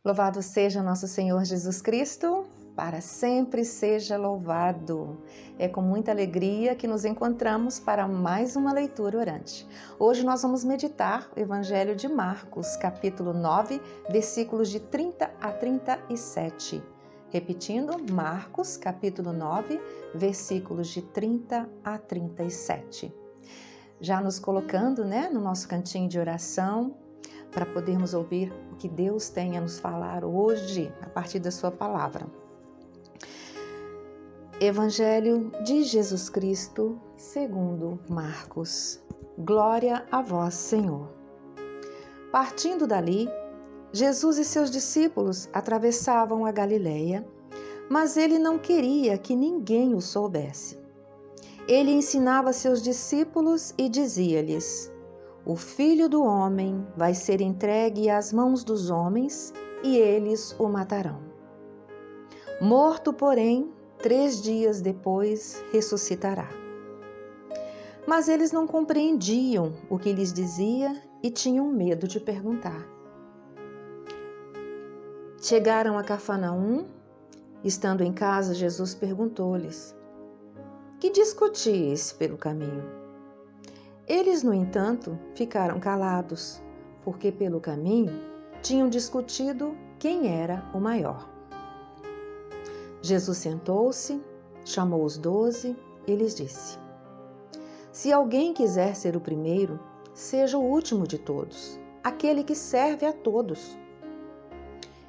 Louvado seja nosso Senhor Jesus Cristo, para sempre seja louvado. É com muita alegria que nos encontramos para mais uma leitura orante. Hoje nós vamos meditar o Evangelho de Marcos, capítulo 9, versículos de 30 a 37. Repetindo, Marcos, capítulo 9, versículos de 30 a 37. Já nos colocando, no nosso cantinho de oração, para podermos ouvir o que Deus tem a nos falar hoje, a partir da sua palavra. Evangelho de Jesus Cristo, segundo Marcos. Glória a vós, Senhor. Partindo dali, Jesus e seus discípulos atravessavam a Galileia, mas ele não queria que ninguém o soubesse. Ele ensinava seus discípulos e dizia-lhes: O Filho do Homem vai ser entregue às mãos dos homens e eles o matarão. Morto, porém, 3 dias depois ressuscitará. Mas eles não compreendiam o que lhes dizia e tinham medo de perguntar. Chegaram a Cafarnaum. Estando em casa, Jesus perguntou-lhes: Que discutis pelo caminho? Eles, no entanto, ficaram calados, porque pelo caminho tinham discutido quem era o maior. Jesus sentou-se, chamou os 12 e lhes disse: Se alguém quiser ser o primeiro, seja o último de todos, aquele que serve a todos.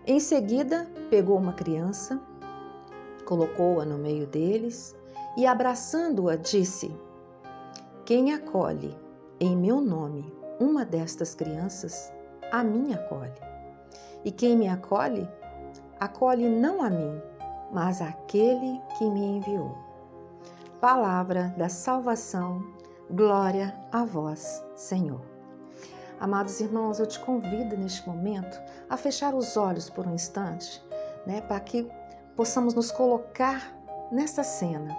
Em seguida, pegou uma criança, colocou-a no meio deles e, abraçando-a, disse: Quem acolhe em meu nome uma destas crianças, a mim acolhe. E quem me acolhe, acolhe não a mim, mas àquele que me enviou. Palavra da salvação, glória a vós, Senhor. Amados irmãos, eu te convido neste momento a fechar os olhos por um instante, para que possamos nos colocar nessa cena,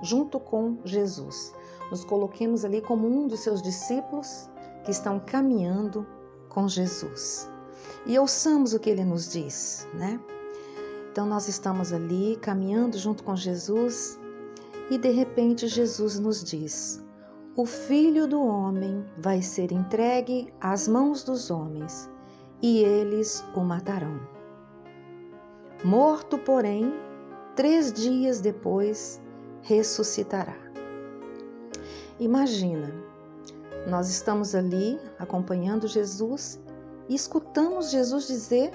junto com Jesus. Nos coloquemos ali como um dos seus discípulos que estão caminhando com Jesus. E ouçamos o que ele nos diz, Então nós estamos ali caminhando junto com Jesus e de repente Jesus nos diz: O Filho do Homem vai ser entregue às mãos dos homens e eles o matarão. Morto, porém, 3 dias depois ressuscitará. Imagina, nós estamos ali acompanhando Jesus e escutamos Jesus dizer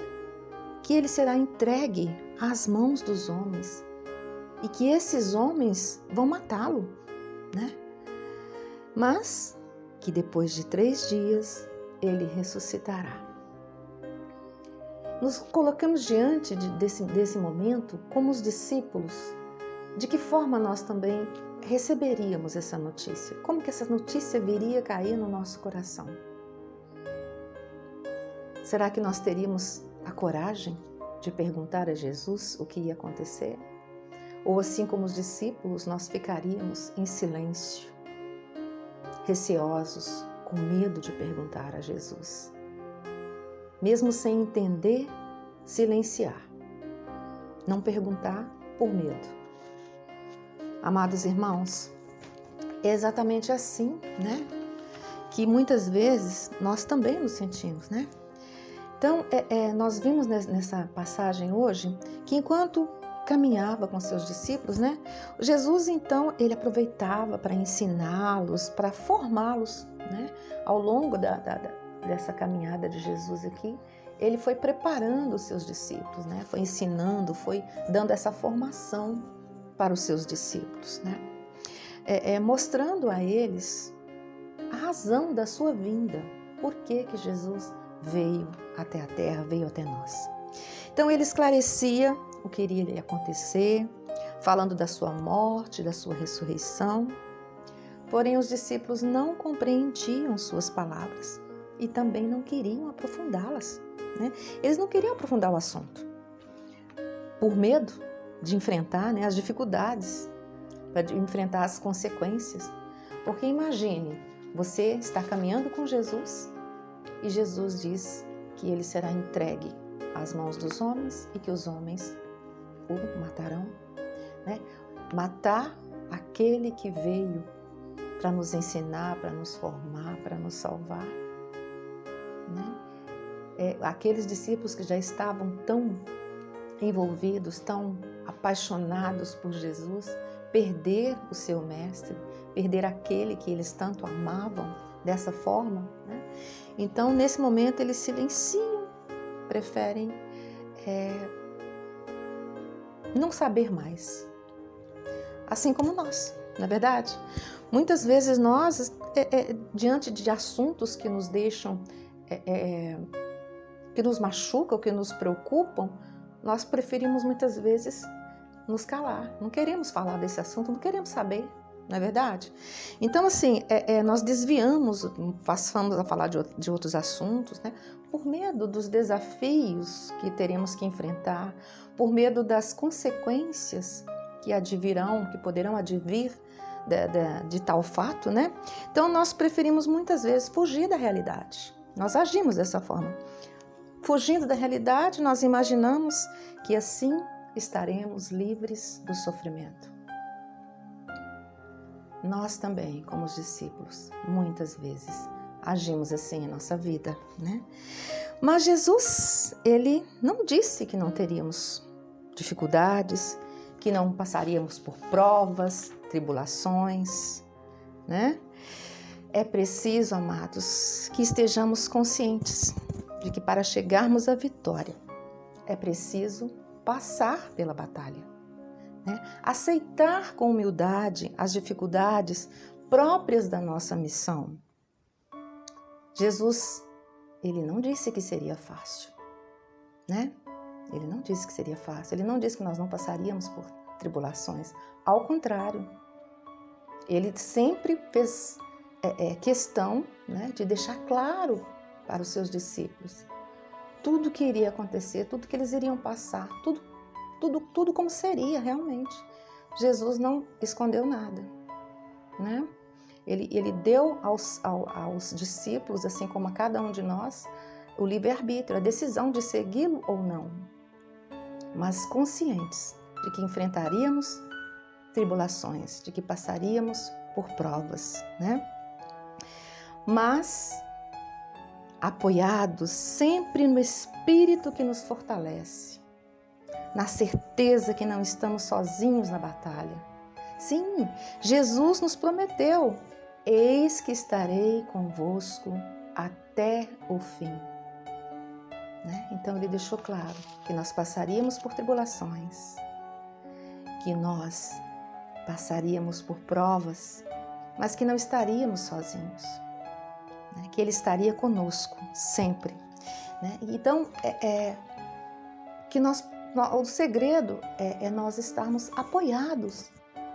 que ele será entregue às mãos dos homens e que esses homens vão matá-lo, Mas que depois de 3 dias ele ressuscitará. Nos colocamos diante desse momento como os discípulos. De que forma nós também receberíamos essa notícia? Como que essa notícia viria cair no nosso coração? Será que nós teríamos a coragem de perguntar a Jesus o que ia acontecer? Ou assim como os discípulos, nós ficaríamos em silêncio, receosos, com medo de perguntar a Jesus? Mesmo sem entender, silenciar. Não perguntar por medo. Amados irmãos, é exatamente assim, que muitas vezes nós também nos sentimos, Então, nós vimos nessa passagem hoje que enquanto caminhava com seus discípulos, Jesus, então, ele aproveitava para ensiná-los, para formá-los, Ao longo dessa caminhada de Jesus aqui, ele foi preparando os seus discípulos, Foi ensinando, foi dando essa formação para os seus discípulos, mostrando a eles a razão da sua vinda, por que Jesus veio até a terra, veio até nós. Então ele esclarecia o que iria acontecer, falando da sua morte, da sua ressurreição, porém os discípulos não compreendiam suas palavras e também não queriam aprofundá-las, Eles não queriam aprofundar o assunto, por medo de enfrentar as dificuldades, para enfrentar as consequências. Porque imagine, você está caminhando com Jesus e Jesus diz que ele será entregue às mãos dos homens e que os homens o matarão, né? Matar aquele que veio para nos ensinar, para nos formar, para nos salvar, né? Aqueles discípulos que já estavam tão envolvidos, tão apaixonados por Jesus, perder o seu mestre, perder aquele que eles tanto amavam dessa forma, né? Então, nesse momento, eles silenciam, preferem não saber mais. Assim como nós, não é verdade? Muitas vezes nós, diante de assuntos que nos deixam, que nos machucam, que nos preocupam, nós preferimos muitas vezes nos calar. Não queremos falar desse assunto, não queremos saber, não é verdade? Então, assim, nós desviamos, passamos a falar de outros assuntos, né? Por medo dos desafios que teremos que enfrentar, por medo das consequências que advirão, que poderão advir de tal fato, né? Então, nós preferimos muitas vezes fugir da realidade. Nós agimos dessa forma. Fugindo da realidade, nós imaginamos que assim estaremos livres do sofrimento. Nós também, como os discípulos, muitas vezes agimos assim em nossa vida, né? Mas Jesus, ele não disse que não teríamos dificuldades, que não passaríamos por provas, tribulações, né? É preciso, amados, que estejamos conscientes de que para chegarmos à vitória é preciso passar pela batalha, né? Aceitar com humildade as dificuldades próprias da nossa missão. Jesus, ele não disse que seria fácil, né? Ele não disse que seria fácil, ele não disse que nós não passaríamos por tribulações. Ao contrário, ele sempre fez questão, né, de deixar claro para os seus discípulos tudo que iria acontecer, tudo que eles iriam passar, tudo como seria realmente. Jesus não escondeu nada, né? Ele deu aos discípulos, assim como a cada um de nós, o livre-arbítrio, a decisão de segui-lo ou não, mas conscientes de que enfrentaríamos tribulações, de que passaríamos por provas, né? Mas apoiados sempre no Espírito que nos fortalece, na certeza que não estamos sozinhos na batalha. Sim, Jesus nos prometeu: eis que estarei convosco até o fim. Né? Então ele deixou claro que nós passaríamos por tribulações, que nós passaríamos por provas, mas que não estaríamos sozinhos, né? Que ele estaria conosco sempre, né? Então, que o segredo é nós estarmos apoiados,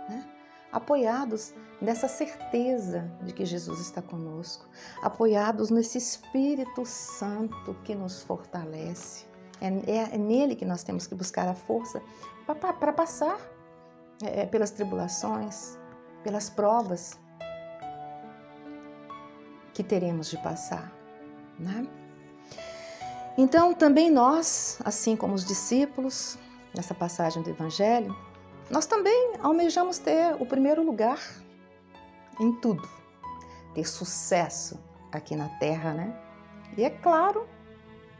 né? Apoiados nessa certeza de que Jesus está conosco, apoiados nesse Espírito Santo que nos fortalece. É nele que nós temos que buscar a força para passar pelas tribulações, pelas provas que teremos de passar, né? Então, também nós, assim como os discípulos, nessa passagem do Evangelho, nós também almejamos ter o primeiro lugar em tudo, ter sucesso aqui na terra, né? E é claro,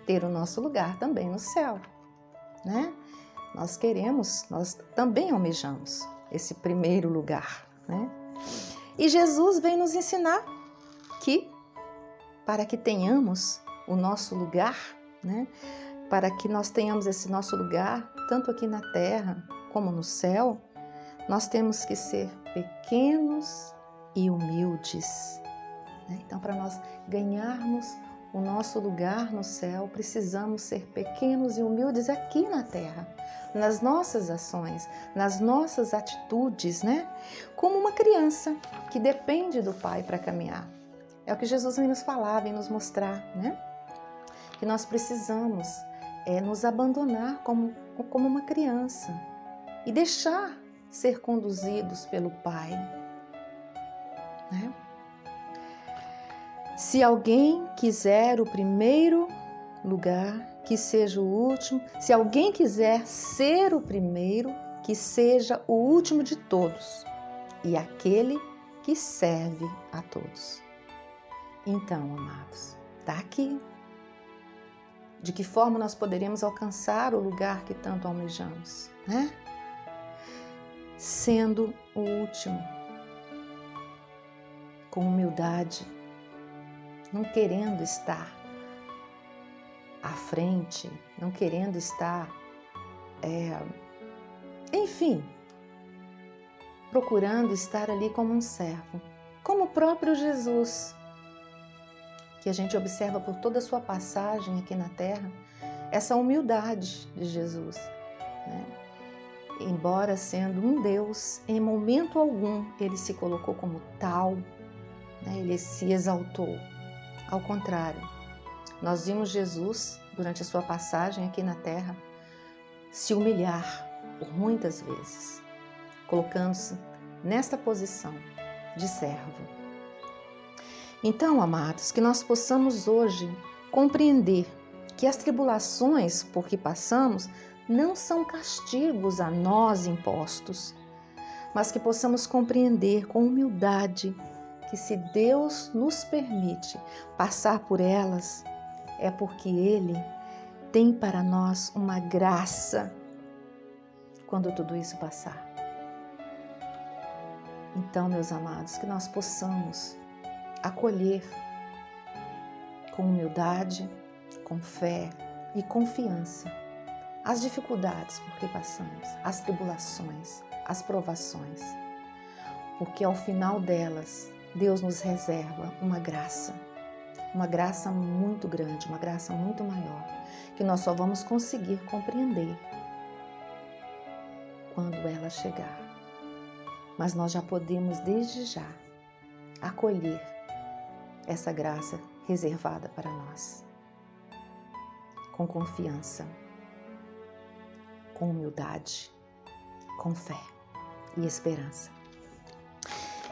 ter o nosso lugar também no céu, né? Nós também almejamos esse primeiro lugar, né? E Jesus vem nos ensinar que, para que tenhamos o nosso lugar, né? Para que nós tenhamos esse nosso lugar, tanto aqui na terra como no céu, nós temos que ser pequenos e humildes, né? Então, para nós ganharmos o nosso lugar no céu, precisamos ser pequenos e humildes aqui na terra, nas nossas ações, nas nossas atitudes, né? Como uma criança que depende do pai para caminhar. É o que Jesus vem nos falar, vem nos mostrar, né? Que nós precisamos nos abandonar como uma criança e deixar ser conduzidos pelo Pai, né? Se alguém quiser o primeiro lugar, que seja o último. Se alguém quiser ser o primeiro, que seja o último de todos e aquele que serve a todos. Então, amados, está aqui. De que forma nós poderíamos alcançar o lugar que tanto almejamos, né? Sendo o último, com humildade, não querendo estar à frente, não querendo estar, enfim, procurando estar ali como um servo, como o próprio Jesus, que a gente observa por toda a sua passagem aqui na Terra, essa humildade de Jesus, né? Embora sendo um Deus, em momento algum ele se colocou como tal, né? Ele se exaltou. Ao contrário, nós vimos Jesus, durante a sua passagem aqui na Terra, se humilhar por muitas vezes, colocando-se nesta posição de servo. Então, amados, que nós possamos hoje compreender que as tribulações por que passamos não são castigos a nós impostos, mas que possamos compreender com humildade que se Deus nos permite passar por elas, é porque Ele tem para nós uma graça quando tudo isso passar. Então, meus amados, que nós possamos acolher com humildade, com fé e confiança as dificuldades por que passamos, as tribulações, as provações, porque ao final delas, Deus nos reserva uma graça muito grande, uma graça muito maior, que nós só vamos conseguir compreender quando ela chegar. Mas nós já podemos, desde já, acolher essa graça reservada para nós, com confiança, com humildade, com fé e esperança.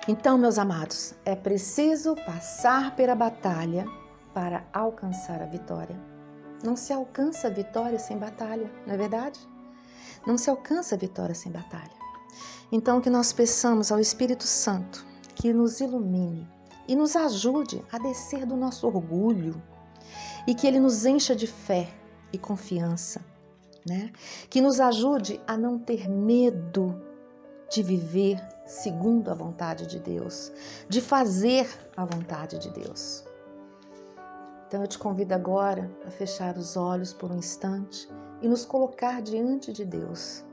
Então, meus amados, é preciso passar pela batalha para alcançar a vitória. Não se alcança a vitória sem batalha, não é verdade? Não se alcança a vitória sem batalha. Então, que nós peçamos ao Espírito Santo que nos ilumine e nos ajude a descer do nosso orgulho e que Ele nos encha de fé e confiança, né? Que nos ajude a não ter medo de viver segundo a vontade de Deus, de fazer a vontade de Deus. Então eu te convido agora a fechar os olhos por um instante e nos colocar diante de Deus.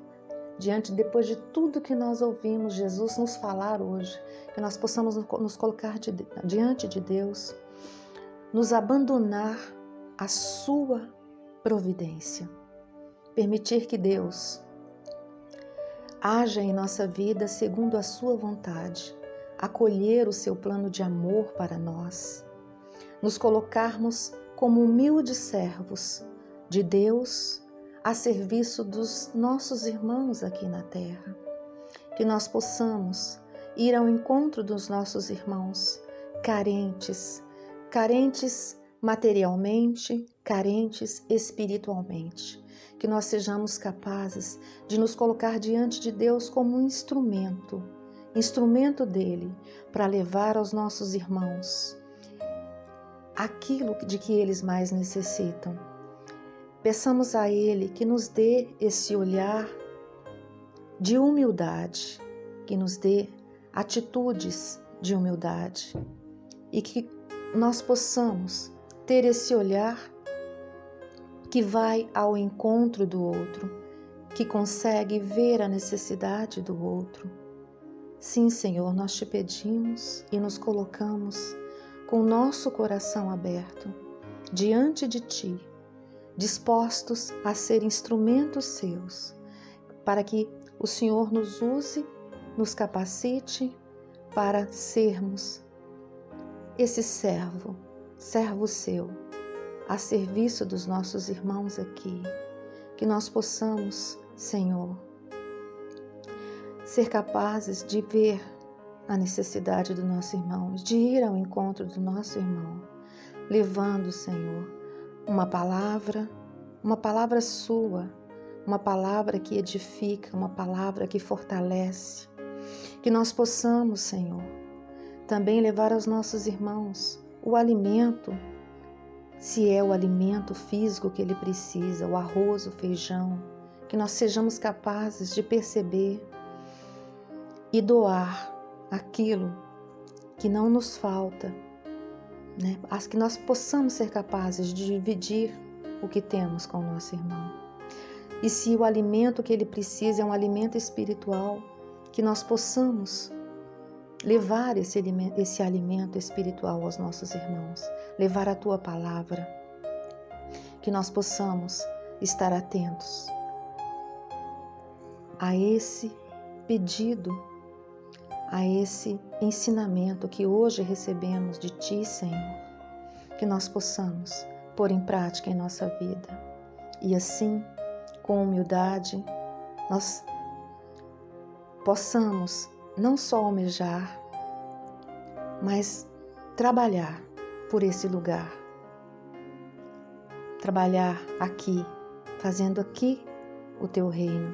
Depois de tudo que nós ouvimos Jesus nos falar hoje, que nós possamos nos colocar diante de Deus, nos abandonar à sua providência, permitir que Deus haja em nossa vida segundo a sua vontade, acolher o seu plano de amor para nós, nos colocarmos como humildes servos de Deus a serviço dos nossos irmãos aqui na terra, que nós possamos ir ao encontro dos nossos irmãos carentes materialmente, carentes espiritualmente, que nós sejamos capazes de nos colocar diante de Deus como um instrumento dele para levar aos nossos irmãos aquilo de que eles mais necessitam. Peçamos a Ele que nos dê esse olhar de humildade, que nos dê atitudes de humildade e que nós possamos ter esse olhar que vai ao encontro do outro, que consegue ver a necessidade do outro. Sim, Senhor, nós te pedimos e nos colocamos com o nosso coração aberto diante de Ti, dispostos a ser instrumentos Seus, para que o Senhor nos use, nos capacite para sermos esse servo Seu, a serviço dos nossos irmãos aqui, que nós possamos, Senhor, ser capazes de ver a necessidade do nosso irmão, de ir ao encontro do nosso irmão, levando, Senhor, uma palavra, uma palavra sua, uma palavra que edifica, uma palavra que fortalece. Que nós possamos, Senhor, também levar aos nossos irmãos o alimento, se é o alimento físico que ele precisa, o arroz, o feijão, que nós sejamos capazes de perceber e doar aquilo que não nos falta, né? Que nós possamos ser capazes de dividir o que temos com o nosso irmão. E se o alimento que ele precisa é um alimento espiritual, que nós possamos levar esse alimento espiritual aos nossos irmãos, levar a Tua palavra, que nós possamos estar atentos a esse pedido, a esse ensinamento que hoje recebemos de Ti, Senhor, que nós possamos pôr em prática em nossa vida e assim, com humildade, nós possamos não só almejar, mas trabalhar por esse lugar. Trabalhar aqui, fazendo aqui o Teu reino,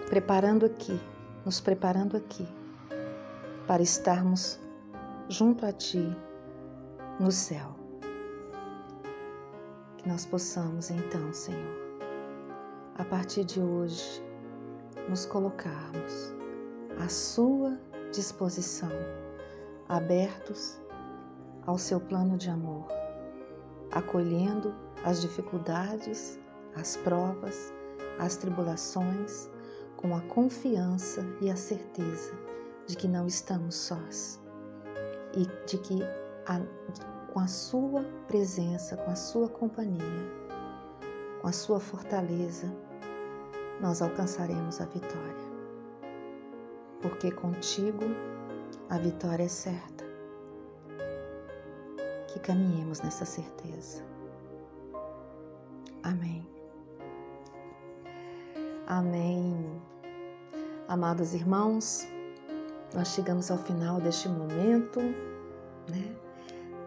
preparando aqui, nos preparando aqui, para estarmos junto a Ti no céu. Que nós possamos então, Senhor, a partir de hoje, nos colocarmos à Sua disposição, abertos ao Seu plano de amor, acolhendo as dificuldades, as provas, as tribulações, com a confiança e a certeza de que não estamos sós e de que com a Sua presença, com a Sua companhia, com a Sua fortaleza, nós alcançaremos a vitória. Porque contigo a vitória é certa. Que caminhemos nessa certeza. Amém. Amém. Amados irmãos, nós chegamos ao final deste momento, né?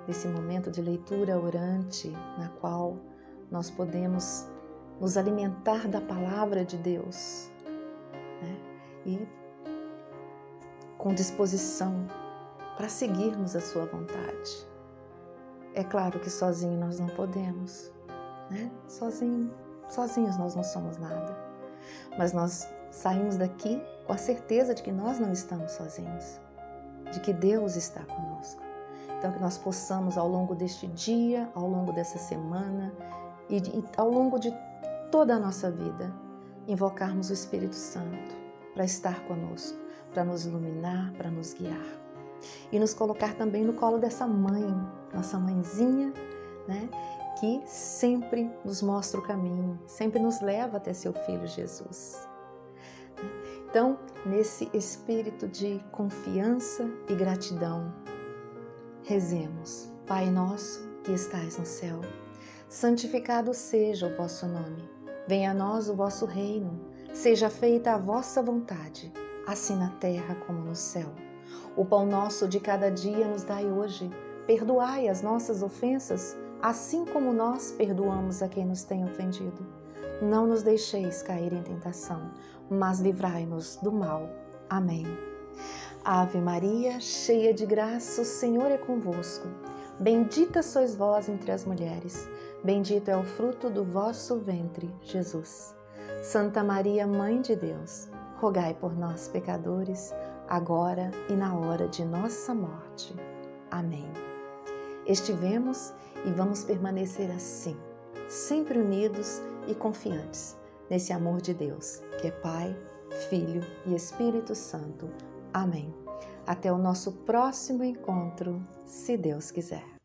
Desse momento de leitura orante, na qual nós podemos nos alimentar da palavra de Deus, né? E com disposição para seguirmos a Sua vontade. É claro que sozinho nós não podemos, né? Sozinhos nós não somos nada. Mas nós saímos daqui com a certeza de que nós não estamos sozinhos, de que Deus está conosco. Então que nós possamos ao longo deste dia, ao longo dessa semana e ao longo de toda a nossa vida, invocarmos o Espírito Santo para estar conosco, para nos iluminar, para nos guiar. E nos colocar também no colo dessa mãe, nossa mãezinha, né? Que sempre nos mostra o caminho, sempre nos leva até Seu Filho Jesus. Então, nesse espírito de confiança e gratidão, rezemos. Pai nosso que estais no céu, santificado seja o vosso nome. Venha a nós o vosso reino, seja feita a vossa vontade, assim na terra como no céu. O pão nosso de cada dia nos dai hoje. Perdoai as nossas ofensas, assim como nós perdoamos a quem nos tem ofendido. Não nos deixeis cair em tentação, mas livrai-nos do mal. Amém. Ave Maria, cheia de graça, o Senhor é convosco. Bendita sois vós entre as mulheres. Bendito é o fruto do vosso ventre, Jesus. Santa Maria, Mãe de Deus, rogai por nós, pecadores, agora e na hora de nossa morte. Amém. Estivemos e vamos permanecer assim, sempre unidos e confiantes nesse amor de Deus, que é Pai, Filho e Espírito Santo. Amém. Até o nosso próximo encontro, se Deus quiser.